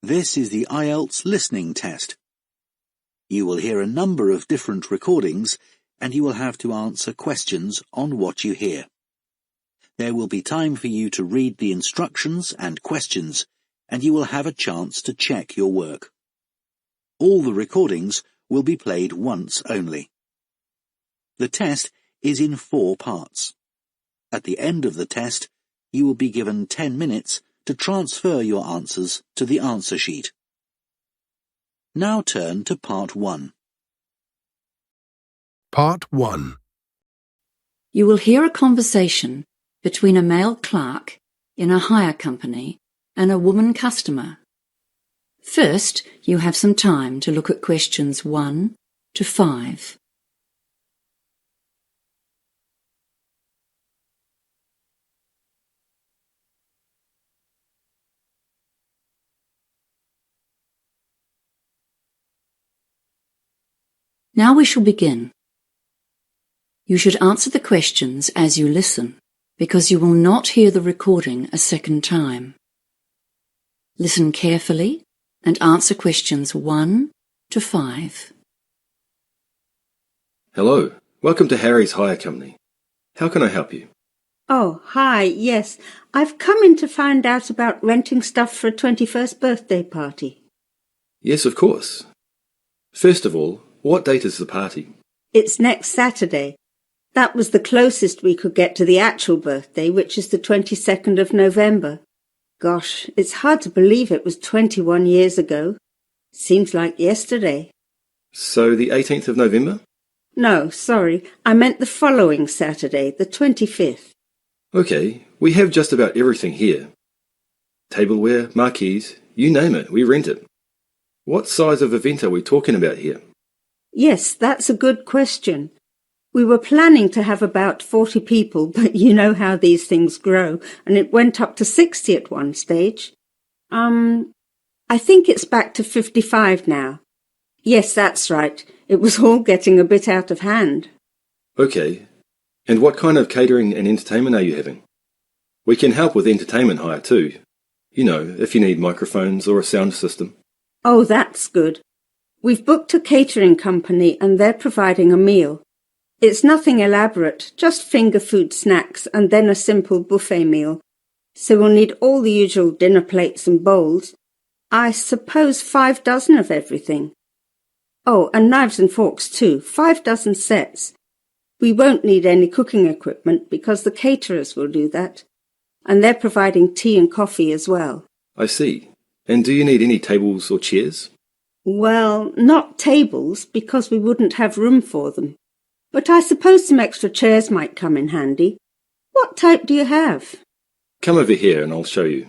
This is the IELTS listening test. You will hear a number of different recordings and you will have to answer questions on what you hear. There will be time for you to read the instructions and questions, and you will have a chance to check your work. All the recordings will be played once only. The test is in 4 parts. At the end of the test, you will be given 10 minutes to transfer your answers to the answer sheet. Now turn to Part 1. Part 1. You will hear a conversation between a male clerk in a hire company and a woman customer. First, you have some time to look at questions 1 to 5. Now we shall begin. You should answer the questions as you listen, because you will not hear the recording a second time. Listen carefully and answer questions 1 to 5. Hello, welcome to Harry's Hire Company. How can I help you? Oh, hi, yes. I've come in to find out about renting stuff for a 21st birthday party. Yes, of course. First of all, what date is the party? It's next Saturday. That was the closest we could get to the actual birthday, which is the 22nd of November. Gosh, it's hard to believe it was 21 years ago. Seems like yesterday. So the 18th of November? No, sorry. I meant the following Saturday, the 25th. Okay, we have just about everything here. Tableware, marquees, you name it, we rent it. What size of event are we talking about here? Yes, that's a good question. We were planning to have about 40 people, but you know how these things grow, and it went up to 60 at one stage. I think it's back to 55 now. Yes, that's right. It was all getting a bit out of hand. Okay, and what kind of catering and entertainment are you having? We can help with entertainment hire too. You know, if you need microphones or a sound system. Oh, that's good. We've booked a catering company and they're providing a meal. It's nothing elaborate, just finger food snacks and then a simple buffet meal. So we'll need all the usual dinner plates and bowls. I suppose 5 dozen of everything. Oh, and knives and forks too, 5 dozen sets. We won't need any cooking equipment because the caterers will do that. And they're providing tea and coffee as well. I see. And do you need any tables or chairs? Well, not tables because we wouldn't have room for them. But I suppose some extra chairs might come in handy. What type do you have? Come over here and I'll show you.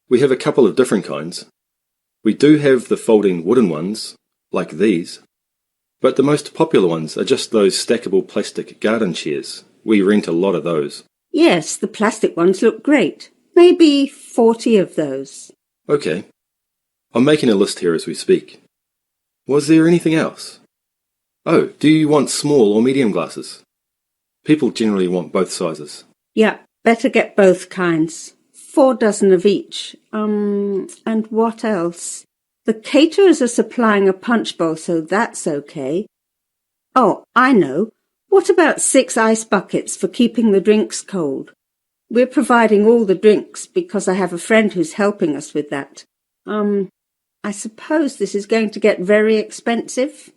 We have a couple of different kinds. We do have the folding wooden ones, like these, but the most popular ones are just those stackable plastic garden chairs. We rent a lot of those. Yes, the plastic ones look great. Maybe 40 of those. Okay. I'm making a list here as we speak. Was there anything else? Oh, do you want small or medium glasses? People generally want both sizes. Yeah, better get both kinds. 4 dozen of each. And what else? The caterers are supplying a punch bowl, so that's okay. Oh, I know. What about 6 ice buckets for keeping the drinks cold? We're providing all the drinks because I have a friend who's helping us with that. I suppose this is going to get very expensive.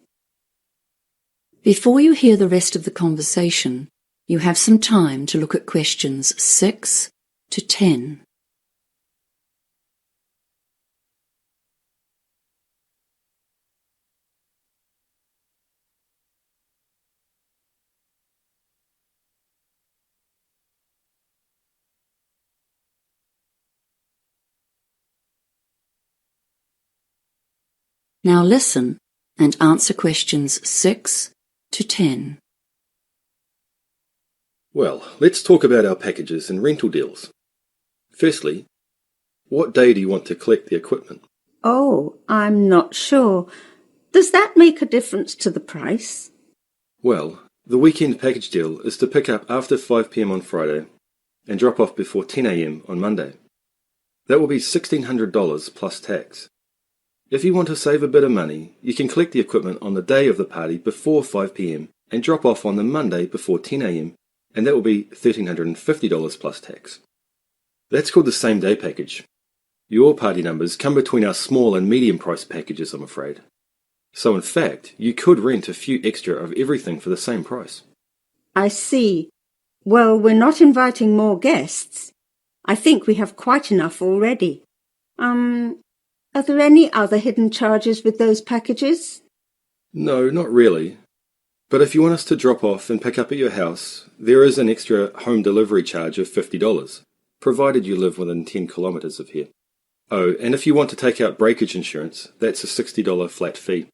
Before you hear the rest of the conversation, you have some time to look at questions 6 to 10. Now listen and answer questions 6 to 10. Well, let's talk about our packages and rental deals. Firstly, what day do you want to collect the equipment? Oh, I'm not sure. Does that make a difference to the price? Well, the weekend package deal is to pick up after 5 p.m. on Friday and drop off before 10 a.m. on Monday. That will be $1,600 plus tax. If you want to save a bit of money, you can collect the equipment on the day of the party before 5 p.m. and drop off on the Monday before 10 a.m, and that will be $1,350 plus tax. That's called the same day package. Your party numbers come between our small and medium price packages, I'm afraid. So in fact, you could rent a few extra of everything for the same price. I see. Well, we're not inviting more guests. I think we have quite enough already. Are there any other hidden charges with those packages? No, not really. But if you want us to drop off and pick up at your house, there is an extra home delivery charge of $50, provided you live within 10 kilometres of here. Oh, and if you want to take out breakage insurance, that's a $60 flat fee.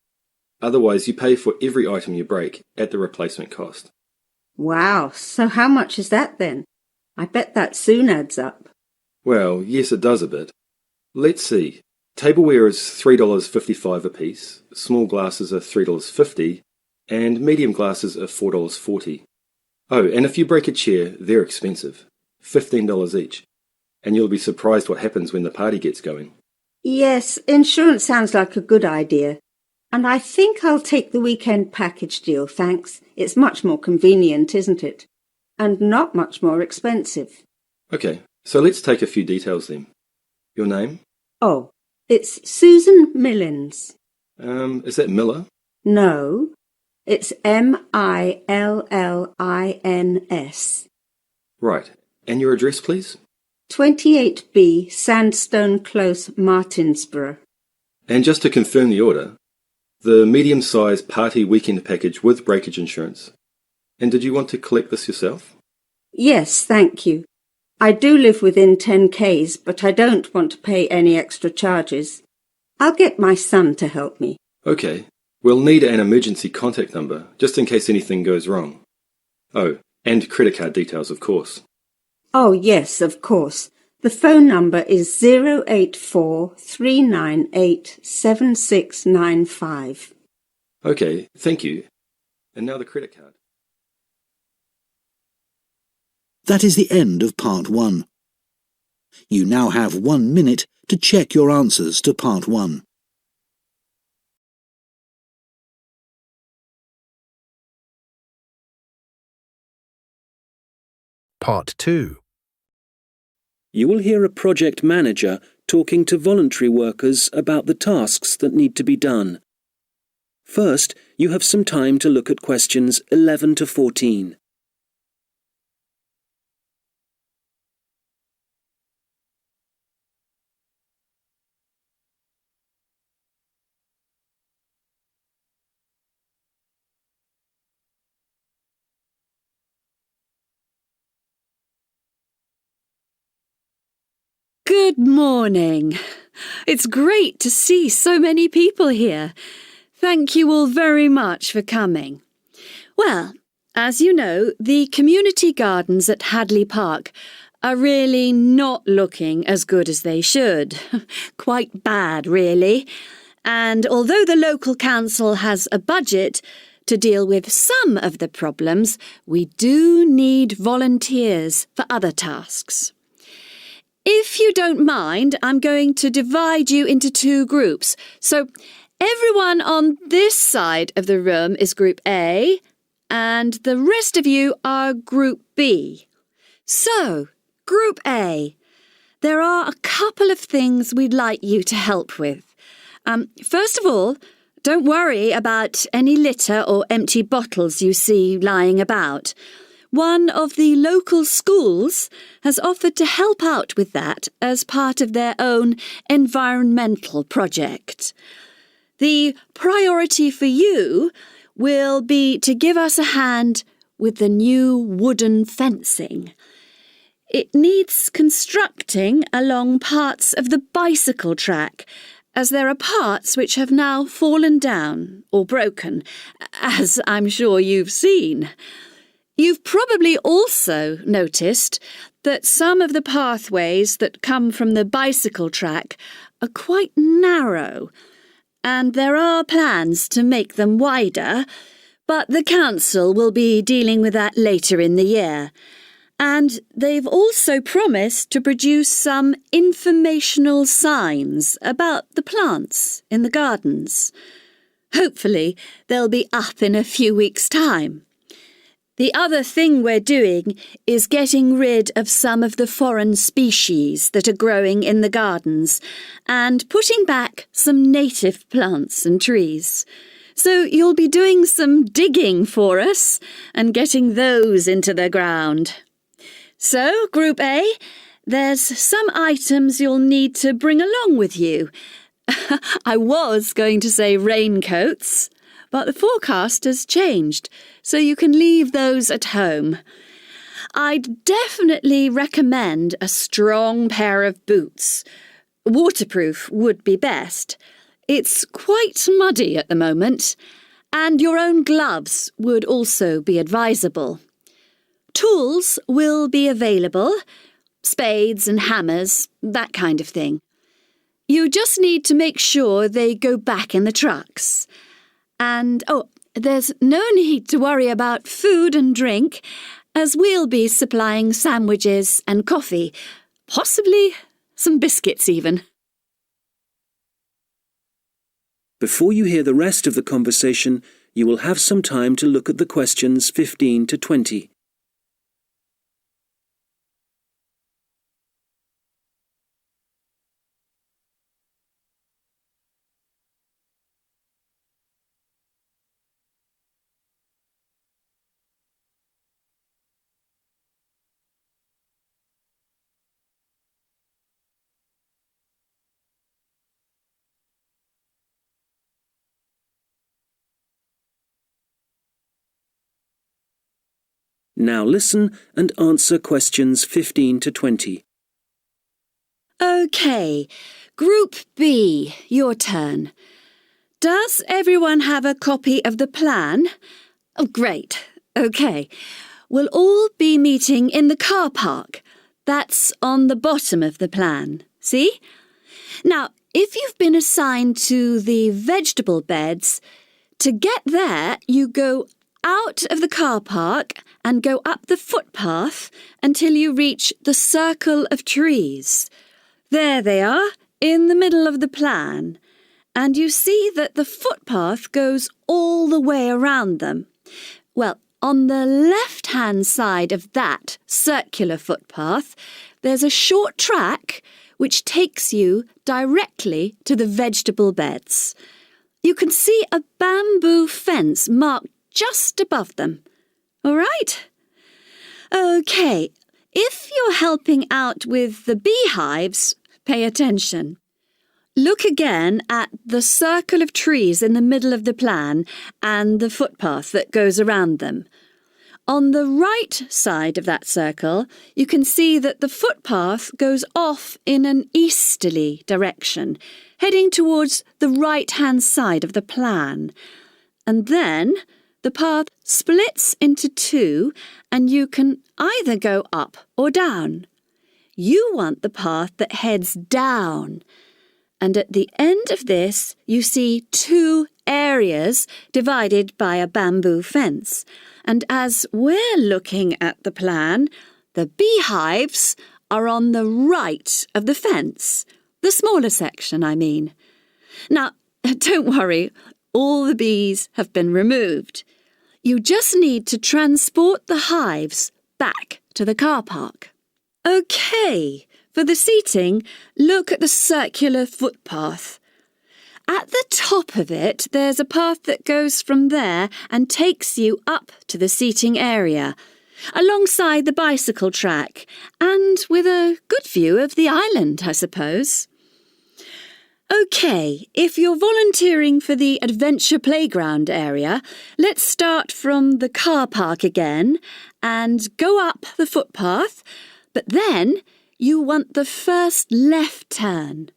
Otherwise, you pay for every item you break at the replacement cost. Wow, so how much is that then? I bet that soon adds up. Well, yes, it does a bit. Let's see. Tableware is $3.55 a piece, small glasses are $3.50, and medium glasses are $4.40. Oh, and if you break a chair, they're expensive, $15 each. And you'll be surprised what happens when the party gets going. Yes, insurance sounds like a good idea. And I think I'll take the weekend package deal, thanks. It's much more convenient, isn't it? And not much more expensive. Okay, so let's take a few details then. Your name? Oh, it's Susan Millins. Is that Miller? No, it's Millins. Right, and your address, please? 28B Sandstone Close, Martinsborough. And just to confirm the order, the medium-sized party weekend package with breakage insurance. And did you want to collect this yourself? Yes, thank you. I do live within 10 k's, but I don't want to pay any extra charges. I'll get my son to help me. Okay, we'll need an emergency contact number, just in case anything goes wrong. Oh, and credit card details, of course. Oh, yes, of course. The phone number is 084-398-7695. Okay, thank you. And now the credit card. That is the end of Part 1. You now have 1 minute to check your answers to Part 1. Part 2. You will hear a project manager talking to voluntary workers about the tasks that need to be done. First, you have some time to look at questions 11 to 14. Good morning. It's great to see so many people here. Thank you all very much for coming. Well, as you know, the community gardens at Hadley Park are really not looking as good as they should. Quite bad, really. And although the local council has a budget to deal with some of the problems, we do need volunteers for other tasks. If you don't mind, I'm going to divide you into 2 groups. So everyone on this side of the room is Group A, and the rest of you are Group B. So, Group A, there are a couple of things we'd like you to help with. First of all, don't worry about any litter or empty bottles you see lying about. One of the local schools has offered to help out with that as part of their own environmental project. The priority for you will be to give us a hand with the new wooden fencing. It needs constructing along parts of the bicycle track, as there are parts which have now fallen down or broken, as I'm sure you've seen. You've probably also noticed that some of the pathways that come from the bicycle track are quite narrow, and there are plans to make them wider, but the council will be dealing with that later in the year. And they've also promised to produce some informational signs about the plants in the gardens. Hopefully, they'll be up in a few weeks' time. The other thing we're doing is getting rid of some of the foreign species that are growing in the gardens and putting back some native plants and trees. So you'll be doing some digging for us and getting those into the ground. So, Group A, there's some items you'll need to bring along with you. I was going to say raincoats, but the forecast has changed, so you can leave those at home. I'd definitely recommend a strong pair of boots. Waterproof would be best. It's quite muddy at the moment, and your own gloves would also be advisable. Tools will be available, spades and hammers, that kind of thing. You just need to make sure they go back in the trucks. And, there's no need to worry about food and drink, as we'll be supplying sandwiches and coffee, possibly some biscuits even. Before you hear the rest of the conversation, you will have some time to look at the questions 15 to 20. Now listen and answer questions 15 to 20. OK, Group B, your turn. Does everyone have a copy of the plan? Oh, great. OK. We'll all be meeting in the car park. That's on the bottom of the plan. See? Now, if you've been assigned to the vegetable beds, to get there, you go out of the car park and go up the footpath until you reach the circle of trees. There they are, in the middle of the plan. And you see that the footpath goes all the way around them. Well, on the left-hand side of that circular footpath, there's a short track which takes you directly to the vegetable beds. You can see a bamboo fence marked just above them. All right? OK, if you're helping out with the beehives, pay attention. Look again at the circle of trees in the middle of the plan and the footpath that goes around them. On the right side of that circle, you can see that the footpath goes off in an easterly direction, heading towards the right-hand side of the plan. And then the path splits into two, and you can either go up or down. You want the path that heads down. And at the end of this, you see two areas divided by a bamboo fence. And as we're looking at the plan, the beehives are on the right of the fence. The smaller section, I mean. Now, don't worry, all the bees have been removed. You just need to transport the hives back to the car park. OK, for the seating, look at the circular footpath. At the top of it, there's a path that goes from there and takes you up to the seating area, alongside the bicycle track, and with a good view of the island, I suppose. OK, if you're volunteering for the adventure playground area, let's start from the car park again and go up the footpath, but then you want the first left turn.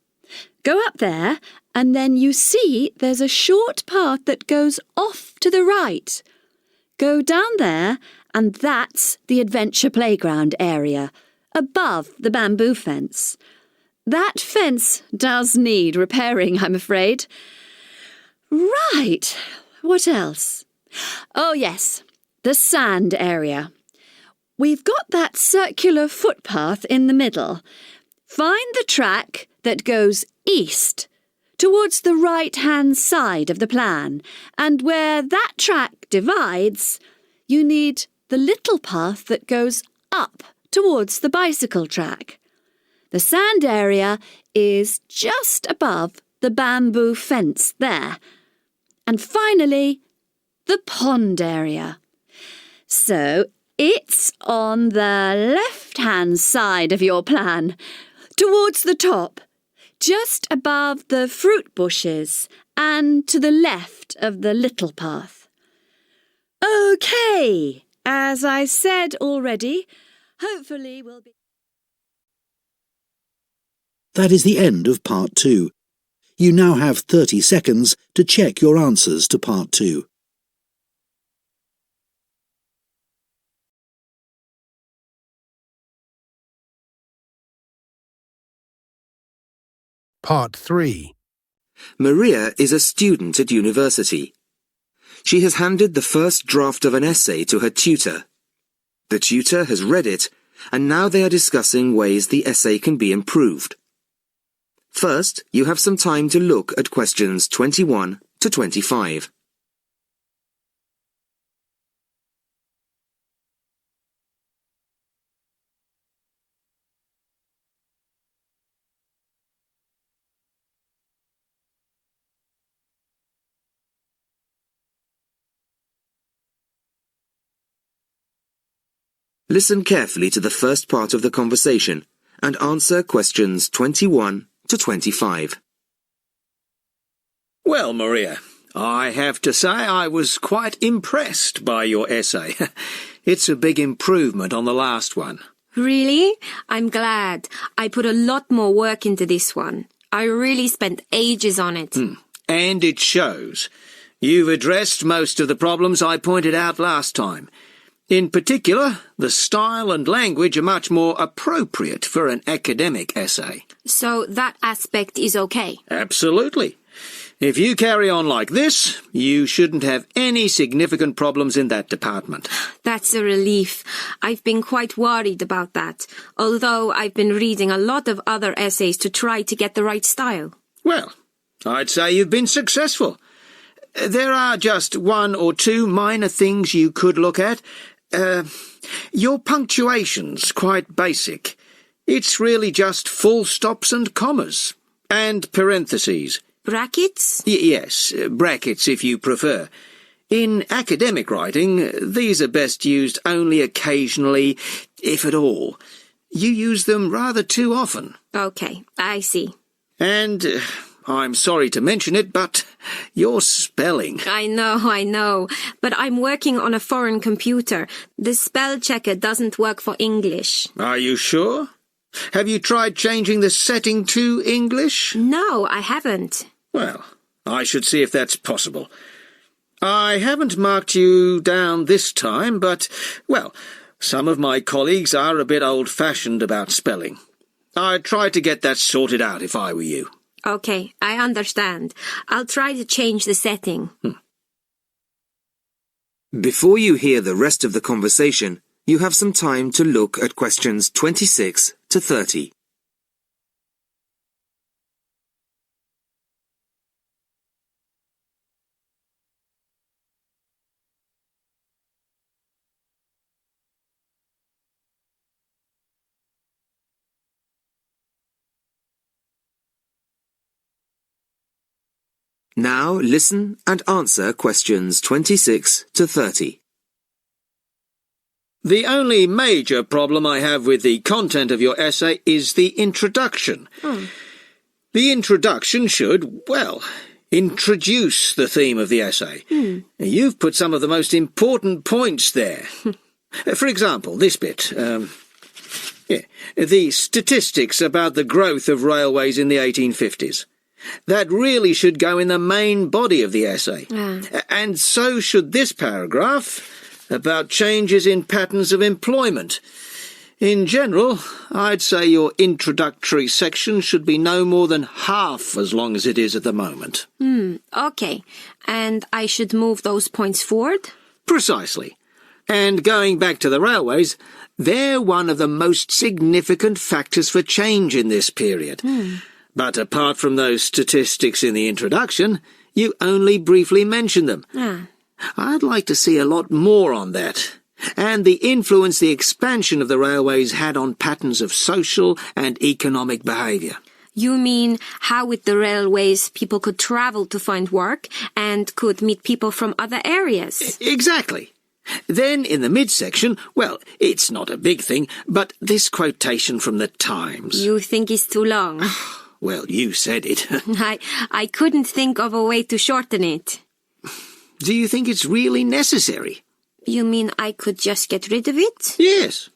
Go up there and then you see there's a short path that goes off to the right. Go down there and that's the adventure playground area, above the bamboo fence. That fence does need repairing, I'm afraid. Right, what else? Oh yes, the sand area. we've got that circular footpath in the middle. Find the track that goes east, towards the right-hand side of the plan, and where that track divides, you need the little path that goes up towards the bicycle track. The sand area is just above the bamboo fence there. And finally, the pond area. So it's on the left-hand side of your plan, towards the top, just above the fruit bushes and to the left of the little path. OK, as I said already, hopefully we'll be... That is the end of Part 2. You now have 30 seconds to check your answers to Part 2. Part 3. Maria is a student at university. She has handed the first draft of an essay to her tutor. The tutor has read it, and now they are discussing ways the essay can be improved. First, you have some time to look at questions 21 to 25. Listen carefully to the first part of the conversation and answer questions 21 to 25. Well, Maria, I have to say I was quite impressed by your essay. It's a big improvement on the last one. Really? I'm glad. I put a lot more work into this one. I really spent ages on it. And it shows. You've addressed most of the problems I pointed out last time. In particular, the style and language are much more appropriate for an academic essay. So that aspect is okay? Absolutely. If you carry on like this, you shouldn't have any significant problems in that department. That's a relief. I've been quite worried about that, although I've been reading a lot of other essays to try to get the right style. Well, I'd say you've been successful. There are just one or two minor things you could look at. Your punctuation's quite basic. It's really just full stops and commas. And parentheses. Brackets? Yes, brackets if you prefer. In academic writing, these are best used only occasionally, if at all. You use them rather too often. Okay, I see. And I'm sorry to mention it, but your spelling... I know, but I'm working on a foreign computer. The spell checker doesn't work for English. Are you sure? Have you tried changing the setting to English? No, I haven't. Well, I should see if that's possible. I haven't marked you down this time, but, well, some of my colleagues are a bit old-fashioned about spelling. I'd try to get that sorted out if I were you. Okay, I understand. I'll try to change the setting. Before you hear the rest of the conversation, you have some time to look at questions 26 to 30. Now listen and answer questions 26 to 30. The only major problem I have with the content of your essay is the introduction. The introduction should, well, introduce the theme of the essay. You've put some of the most important points there. For example, this bit. The statistics about the growth of railways in the 1850s. That really should go in the main body of the essay. And so should this paragraph about changes in patterns of employment. In general, I'd say your introductory section should be no more than half as long as it is at the moment. Okay. And I should move those points forward? Precisely. And going back to the railways, they're one of the most significant factors for change in this period. But apart from those statistics in the introduction, you only briefly mentioned them. I'd like to see a lot more on that, and the influence the expansion of the railways had on patterns of social and economic behaviour. You mean how with the railways people could travel to find work and could meet people from other areas? Exactly. Then in the midsection, well, it's not a big thing, but this quotation from the Times. You think it's too long? Well, you said it. I couldn't think of a way to shorten it. Do you think it's really necessary? You mean I could just get rid of it? Yes.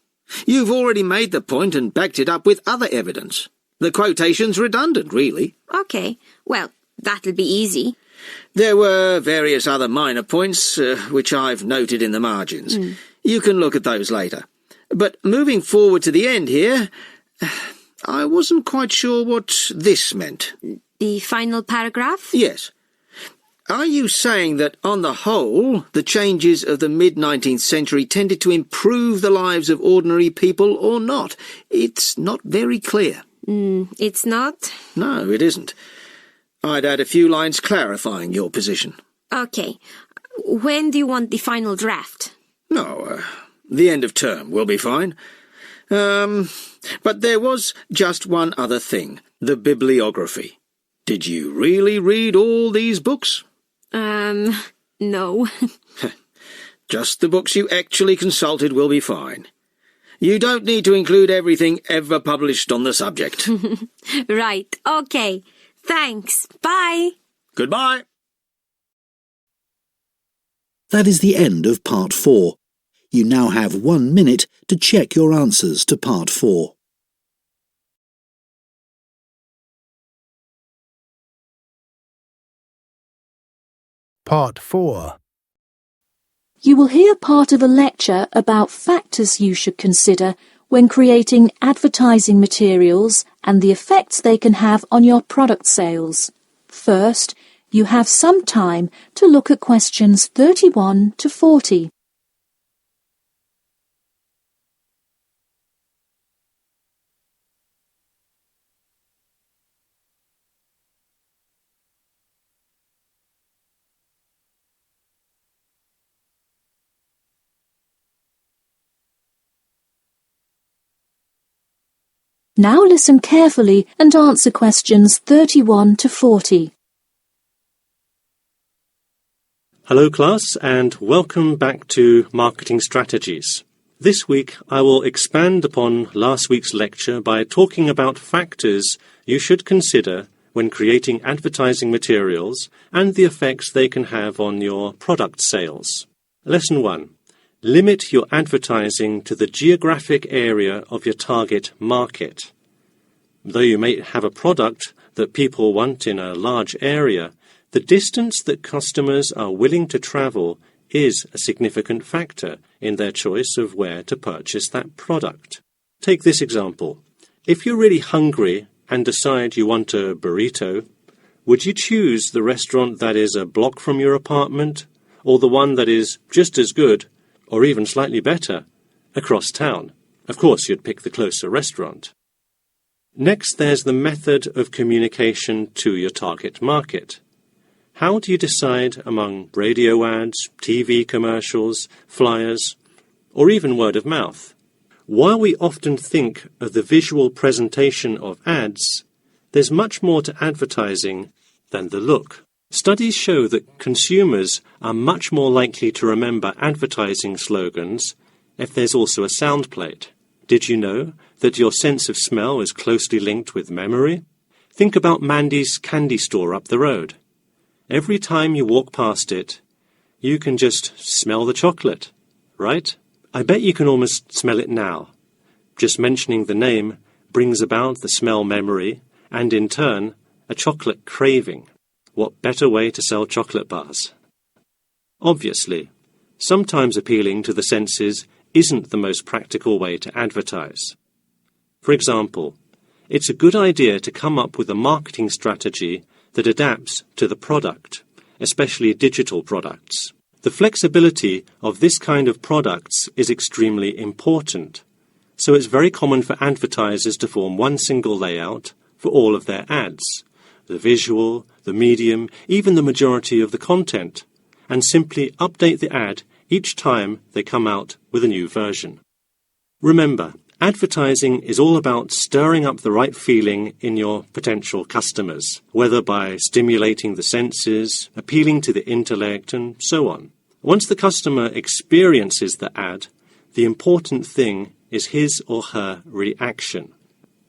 You've already made the point and backed it up with other evidence. The quotation's redundant, really. Okay, well, that'll be easy. There were various other minor points, which I've noted in the margins. You can look at those later. But moving forward to the end here, I wasn't quite sure what this meant. The final paragraph? Yes. Are you saying that, on the whole, the changes of the mid-19th century tended to improve the lives of ordinary people or not? It's not very clear. It's not? No, it isn't. I'd add a few lines clarifying your position. Okay. When do you want the final draft? No, the end of term will be fine. But there was just one other thing, the bibliography. Did you really read all these books? No. Just the books you actually consulted will be fine. You don't need to include everything ever published on the subject. Right, okay. Thanks. Bye. Goodbye. That is the end of Part 4. You now have 1 minute to check your answers to Part 4. Part 4. You will hear part of a lecture about factors you should consider when creating advertising materials and the effects they can have on your product sales. First, you have some time to look at questions 31 to 40. Now listen carefully and answer questions 31 to 40. Hello class, and welcome back to Marketing Strategies. This week I will expand upon last week's lecture by talking about factors you should consider when creating advertising materials and the effects they can have on your product sales. Lesson 1. Limit your advertising to the geographic area of your target market. Though you may have a product that people want in a large area, the distance that customers are willing to travel is a significant factor in their choice of where to purchase that product. Take this example. If you're really hungry and decide you want a burrito, would you choose the restaurant that is a block from your apartment, or the one that is just as good, or even slightly better, across town? Of course, you'd pick the closer restaurant. Next, there's the method of communication to your target market. How do you decide among radio ads, TV commercials, flyers, or even word of mouth? While we often think of the visual presentation of ads, there's much more to advertising than the look. Studies show that consumers are much more likely to remember advertising slogans if there's also a sound plate. Did you know that your sense of smell is closely linked with memory? Think about Mandy's candy store up the road. Every time you walk past it, you can just smell the chocolate, right? I bet you can almost smell it now. Just mentioning the name brings about the smell memory and, in turn, a chocolate craving. What better way to sell chocolate bars? Obviously, sometimes appealing to the senses isn't the most practical way to advertise. For example, it's a good idea to come up with a marketing strategy that adapts to the product, especially digital products. The flexibility of this kind of products is extremely important. So it's very common for advertisers to form one single layout for all of their ads, the visual, the medium, even the majority of the content, and simply update the ad each time they come out with a new version. Remember, advertising is all about stirring up the right feeling in your potential customers, whether by stimulating the senses, appealing to the intellect, and so on. Once the customer experiences the ad, the important thing is his or her reaction.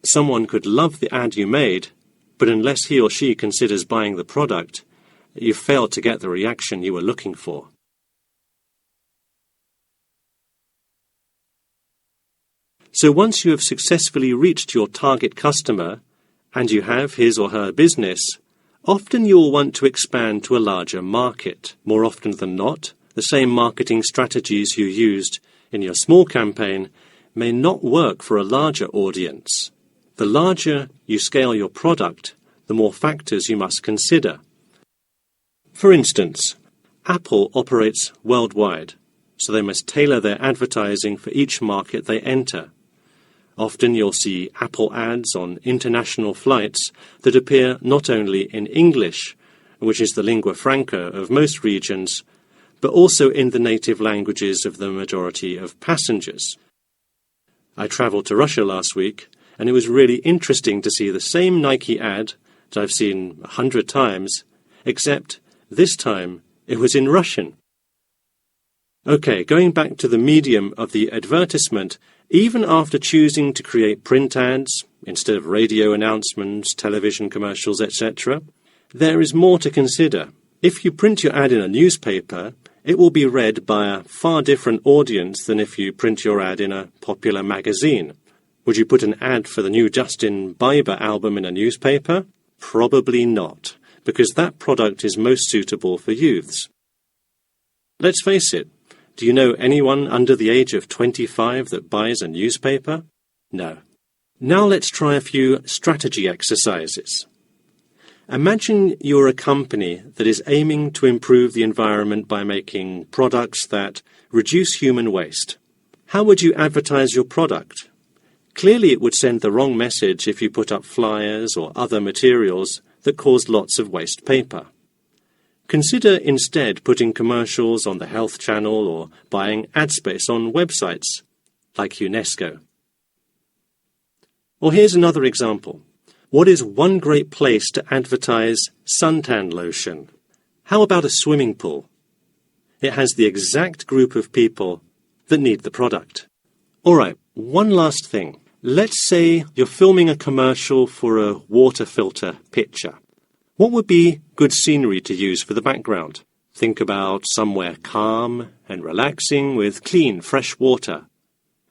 Someone could love the ad you made, but unless he or she considers buying the product, you've failed to get the reaction you were looking for. So once you have successfully reached your target customer, and you have his or her business, often you will want to expand to a larger market. More often than not, the same marketing strategies you used in your small campaign may not work for a larger audience. The larger you scale your product, the more factors you must consider. For instance, Apple operates worldwide, so they must tailor their advertising for each market they enter. Often you'll see Apple ads on international flights that appear not only in English, which is the lingua franca of most regions, but also in the native languages of the majority of passengers. I travelled to Russia last week, and it was really interesting to see the same Nike ad that I've seen 100 times, except this time it was in Russian. Okay, going back to the medium of the advertisement, even after choosing to create print ads instead of radio announcements, television commercials, etc., there is more to consider. If you print your ad in a newspaper, it will be read by a far different audience than if you print your ad in a popular magazine. Would you put an ad for the new Justin Bieber album in a newspaper? Probably not, because that product is most suitable for youths. Let's face it, do you know anyone under the age of 25 that buys a newspaper? No. Now let's try a few strategy exercises. Imagine you're a company that is aiming to improve the environment by making products that reduce human waste. How would you advertise your product? Clearly it would send the wrong message if you put up flyers or other materials that cause lots of waste paper. Consider instead putting commercials on the Health Channel or buying ad space on websites like UNESCO. Or here's another example. What is one great place to advertise suntan lotion? How about a swimming pool? It has the exact group of people that need the product. All right, one last thing. Let's say you're filming a commercial for a water filter pitcher. What would be good scenery to use for the background? Think about somewhere calm and relaxing with clean, fresh water.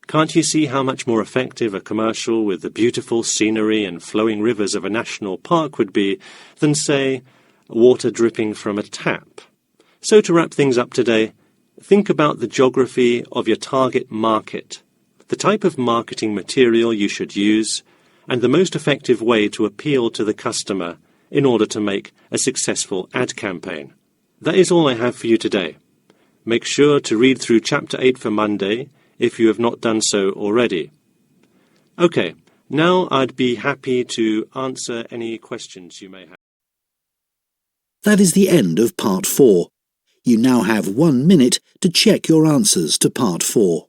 Can't you see how much more effective a commercial with the beautiful scenery and flowing rivers of a national park would be than, say, water dripping from a tap? So to wrap things up today, think about the geography of your target market, the type of marketing material you should use, and the most effective way to appeal to the customer in order to make a successful ad campaign. That is all I have for you today. Make sure to read through Chapter 8 for Monday if you have not done so already. Okay, now I'd be happy to answer any questions you may have. That is the end of Part 4. You now have 1 minute to check your answers to Part 4.